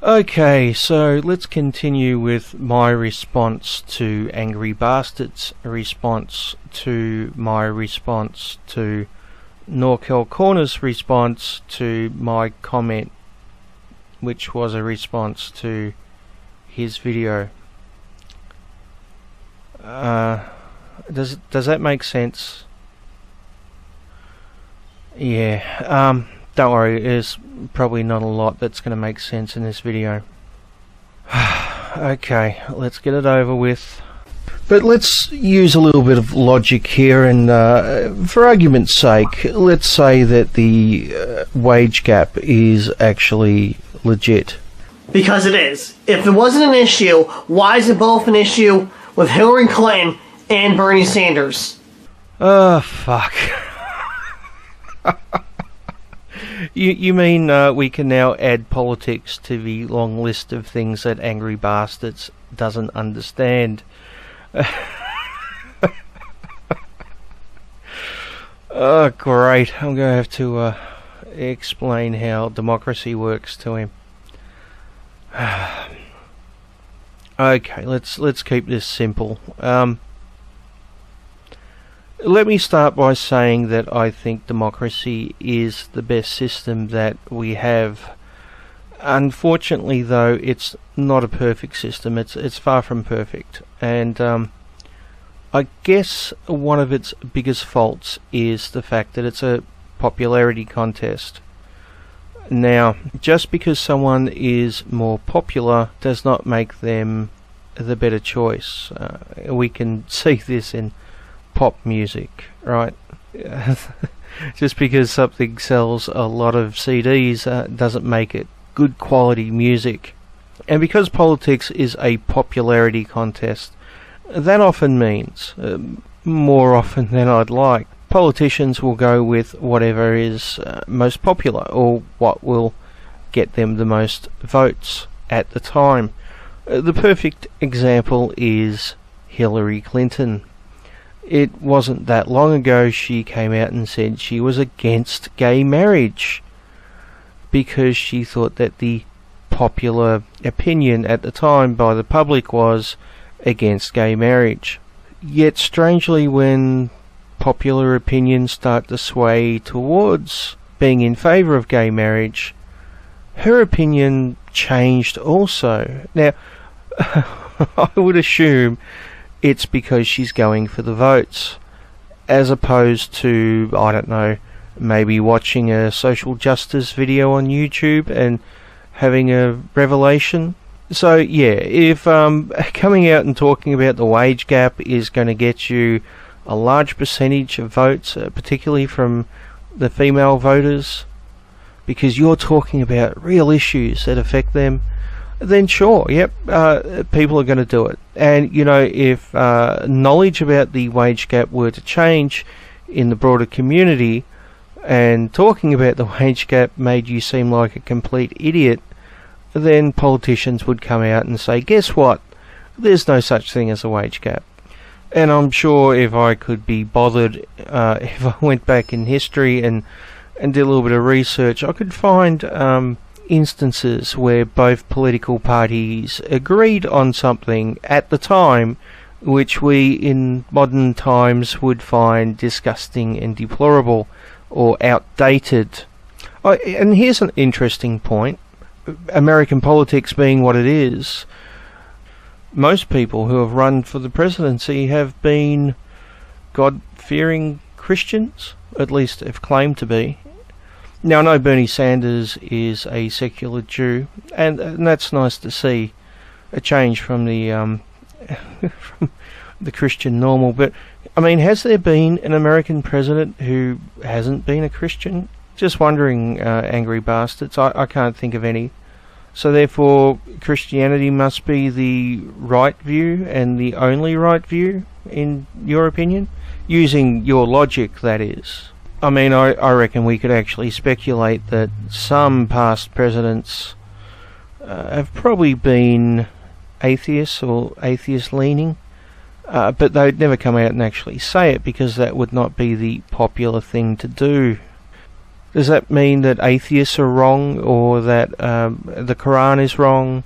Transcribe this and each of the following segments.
Okay, so let's continue with my response to Angry Bastard's response to my response to Norkel Corner's response to my comment, which was a response to his video. Does that make sense? Yeah. Don't worry, there's probably not a lot that's going to make sense in this video. Okay, let's get it over with. But let's use a little bit of logic here, and for argument's sake, let's say that the wage gap is actually legit. Because it is. If it wasn't an issue, why is it both an issue with Hillary Clinton and Bernie Sanders? Oh, fuck. You mean we can now add politics to the long list of things that Angry Bastards doesn't understand? Oh, great. I'm going to have to explain how democracy works to him. Okay, let's keep this simple. Let me start by saying that I think democracy is the best system that we have. Unfortunately, though, it's not a perfect system. It's far from perfect, and I guess one of its biggest faults is the fact that it's a popularity contest. Now, just because someone is more popular does not make them the better choice. We can see this in pop music, right? Just because something sells a lot of CDs doesn't make it good quality music. And because politics is a popularity contest, that often means, more often than I'd like, politicians will go with whatever is most popular, or what will get them the most votes at the time. The perfect example is Hillary Clinton. It wasn't that long ago she came out and said she was against gay marriage because she thought that the popular opinion at the time by the public was against gay marriage. Yet strangely, when popular opinions start to sway towards being in favour of gay marriage, her opinion changed also. Now, I would assume it's because she's going for the votes, as opposed to, I don't know, maybe watching a social justice video on YouTube and having a revelation. So yeah, if coming out and talking about the wage gap is going to get you a large percentage of votes, particularly from the female voters, because you're talking about real issues that affect them, then sure, yep, people are going to do it. And, you know, if knowledge about the wage gap were to change in the broader community, and talking about the wage gap made you seem like a complete idiot, then politicians would come out and say, guess what? There's no such thing as a wage gap. And I'm sure if I could be bothered, if I went back in history and did a little bit of research, I could find instances where both political parties agreed on something at the time which we in modern times would find disgusting and deplorable or outdated. And here's an interesting point. American politics being what it is, most people who have run for the presidency have been God-fearing Christians, at least have claimed to be. Now, I know Bernie Sanders is a secular Jew, and that's nice to see, a change from the from the Christian normal. But I mean, has there been an American president who hasn't been a Christian? Just wondering, Angry Bastards. I can't think of any. So therefore, Christianity must be the right view and the only right view, in your opinion? Using your logic, that is. I mean, I reckon we could actually speculate that some past presidents have probably been atheists or atheist-leaning, but they'd never come out and actually say it because that would not be the popular thing to do. Does that mean that atheists are wrong, or that the Quran is wrong,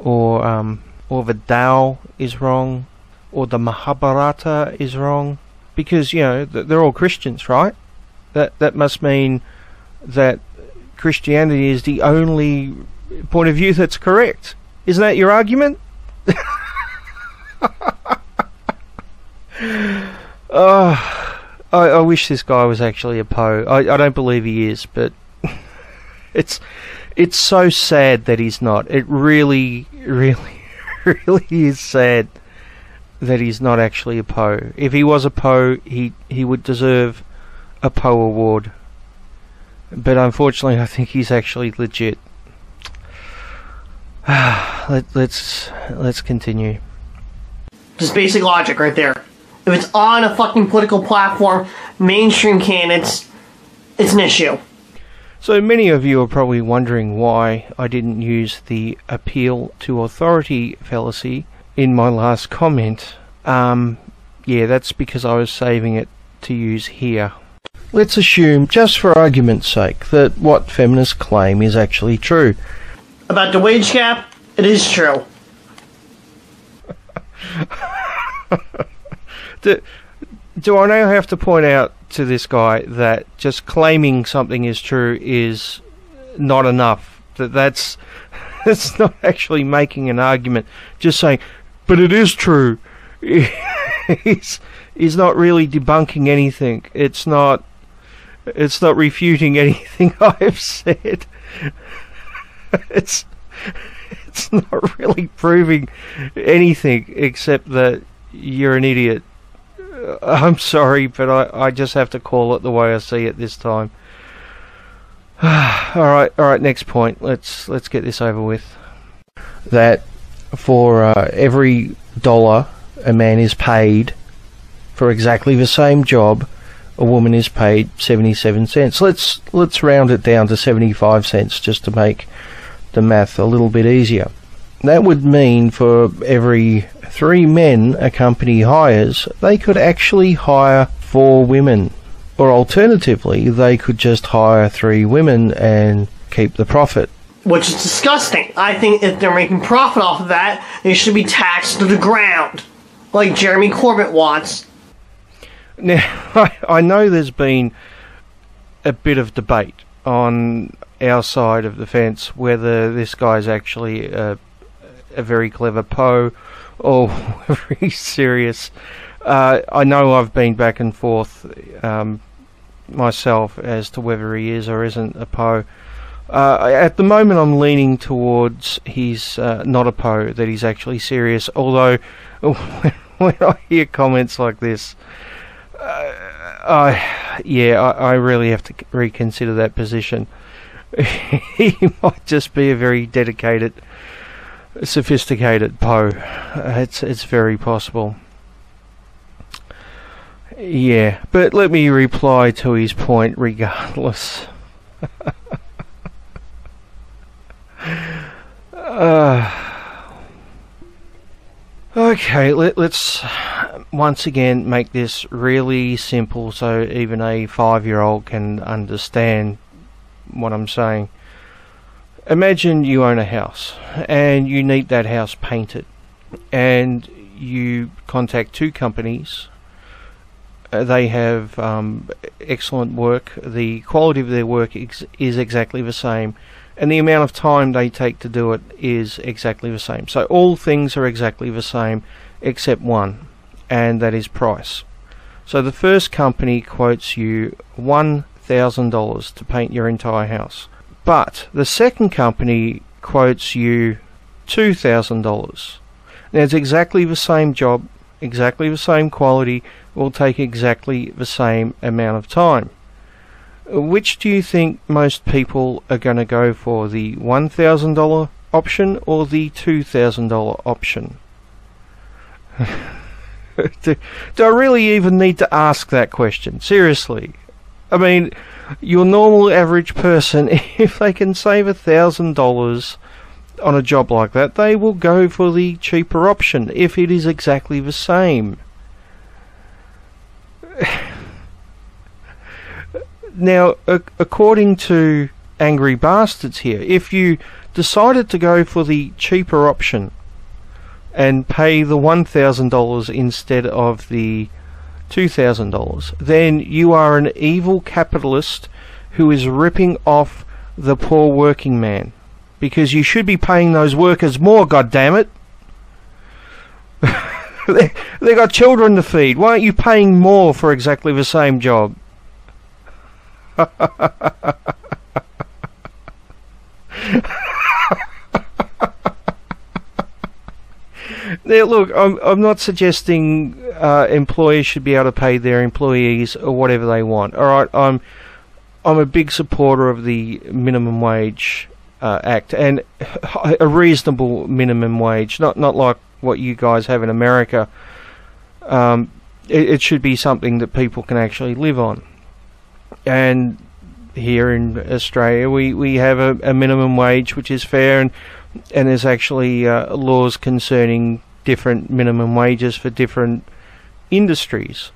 or the Tao is wrong, or the Mahabharata is wrong? Because, you know, they're all Christians, right? That must mean that Christianity is the only point of view that's correct. Isn't that your argument? I wish this guy was actually a Poe. I don't believe he is, but it's so sad that he's not. It really, really, really is sad that he's not actually a Poe. If he was a Poe, he would deserve a Poe award. But unfortunately, I think he's actually legit. Let's continue. Just basic logic right there. If it's on a fucking political platform, mainstream candidates, it's an issue. So many of you are probably wondering why I didn't use the appeal to authority fallacy in my last comment. Yeah, that's because I was saving it to use here. Let's assume, just for argument's sake, that what feminists claim is actually true. About the wage gap, it is true. Do I now have to point out to this guy that just claiming something is true is not enough? That's not actually making an argument. Just saying, but it is true. He's not really debunking anything. It's not refuting anything I've said. It's not really proving anything except that you're an idiot. I'm sorry, but I just have to call it the way I see it this time. All right. Next point. Let's get this over with. That for every dollar a man is paid for exactly the same job, a woman is paid 77 cents. Let's round it down to 75 cents just to make the math a little bit easier. That would mean for every 3 men a company hires, they could actually hire 4 women. Or alternatively, they could just hire 3 women and keep the profit. Which is disgusting. I think if they're making profit off of that, they should be taxed to the ground, like Jeremy Corbyn wants. Now, I know there's been a bit of debate on our side of the fence whether this guy's actually a very clever Poe or very serious. I know I've been back and forth myself as to whether he is or isn't a Poe. At the moment I'm leaning towards he's not a Poe, that he's actually serious, although when I hear comments like this, I really have to reconsider that position. He might just be a very dedicated, sophisticated Poe. It's very possible. Yeah, but let me reply to his point regardless. Okay, let's once again make this really simple so even a 5-year-old can understand what I'm saying. Imagine you own a house and you need that house painted, and you contact 2 companies. They have excellent work. The quality of their work is exactly the same, and the amount of time they take to do it is exactly the same. So all things are exactly the same except one, and that is price. So the first company quotes you $1,000 to paint your entire house, but the second company quotes you $2,000. Now it's exactly the same job, exactly the same quality, will take exactly the same amount of time. Which do you think most people are going to go for, the $1,000 option or the $2,000 option? Do I really even need to ask that question? Seriously. I mean, your normal average person, if they can save $1,000 on a job like that, they will go for the cheaper option if it is exactly the same. Now, according to Angry Bastards here, if you decided to go for the cheaper option and pay the $1,000 instead of the $2,000, then you are an evil capitalist who is ripping off the poor working man, because you should be paying those workers more, goddammit. They got children to feed. Why aren't you paying more for exactly the same job? Now, look, I'm not suggesting employers should be able to pay their employees or whatever they want. All right, I'm a big supporter of the minimum wage act, and a reasonable minimum wage, not like what you guys have in America. It should be something that people can actually live on. And here in Australia, we have a minimum wage which is fair, and there's actually laws concerning different minimum wages for different industries.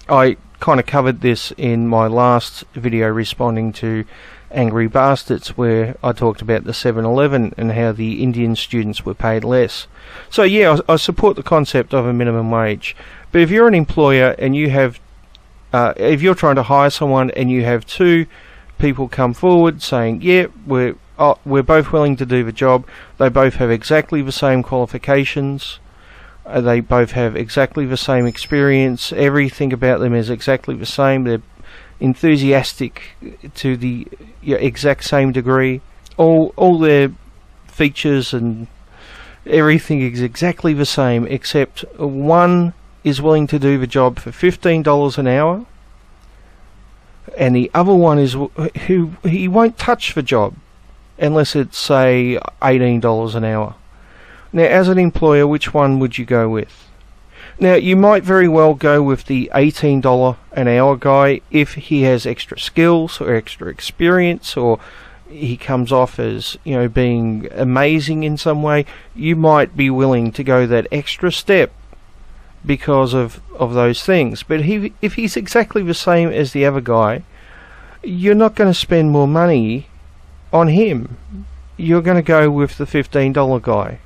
I kind of covered this in my last video responding to Angry Bastards, where I talked about the 7-Eleven and how the Indian students were paid less. So yeah, I support the concept of a minimum wage. But if you're an employer and you have, if you're trying to hire someone and you have two people come forward saying, yeah, we're both willing to do the job, they both have exactly the same qualifications, they both have exactly the same experience, everything about them is exactly the same, they're enthusiastic to the exact same degree, all their features and everything is exactly the same, except one is willing to do the job for $15 an hour and the other one is who he won't touch the job unless it's, say, $18 an hour. Now, as an employer, which one would you go with? Now, you might very well go with the $18 an hour guy if he has extra skills or extra experience, or he comes off as, you know, being amazing in some way. You might be willing to go that extra step because of those things. But if he's exactly the same as the other guy, you're not going to spend more money on him. You're going to go with the $15 guy.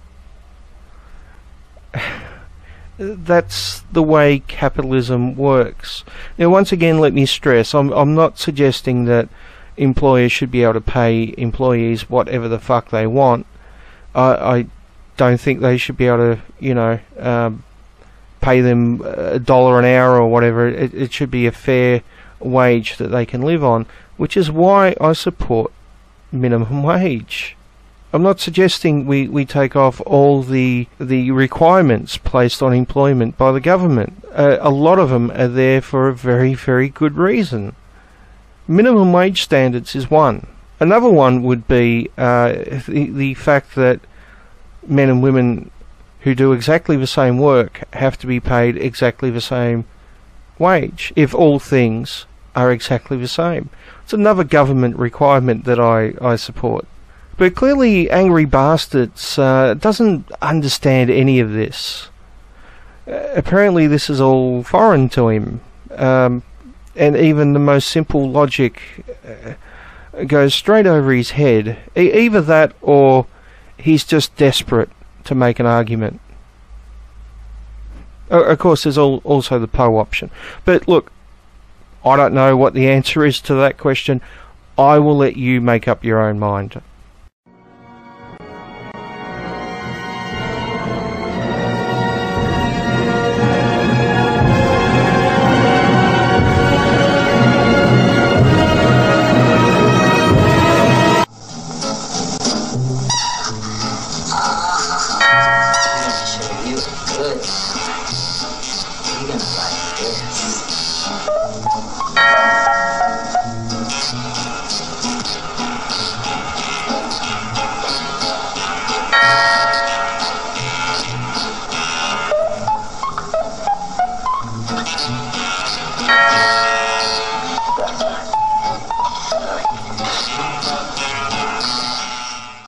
That's the way capitalism works. Now, once again, let me stress, I'm not suggesting that employers should be able to pay employees whatever the fuck they want. I don't think they should be able to, you know, pay them $1 an hour or whatever. It should be a fair wage that they can live on, which is why I support minimum wage. I'm not suggesting we take off all the requirements placed on employment by the government. A lot of them are there for a very, very good reason. Minimum wage standards is one. Another one would be the fact that men and women who do exactly the same work have to be paid exactly the same wage if all things are exactly the same. It's another government requirement that I support. But clearly Angry Bastards doesn't understand any of this. Apparently this is all foreign to him. And even the most simple logic goes straight over his head. Either that or he's just desperate to make an argument. Of course, there's also the Poe option. But look, I don't know what the answer is to that question. I will let you make up your own mind.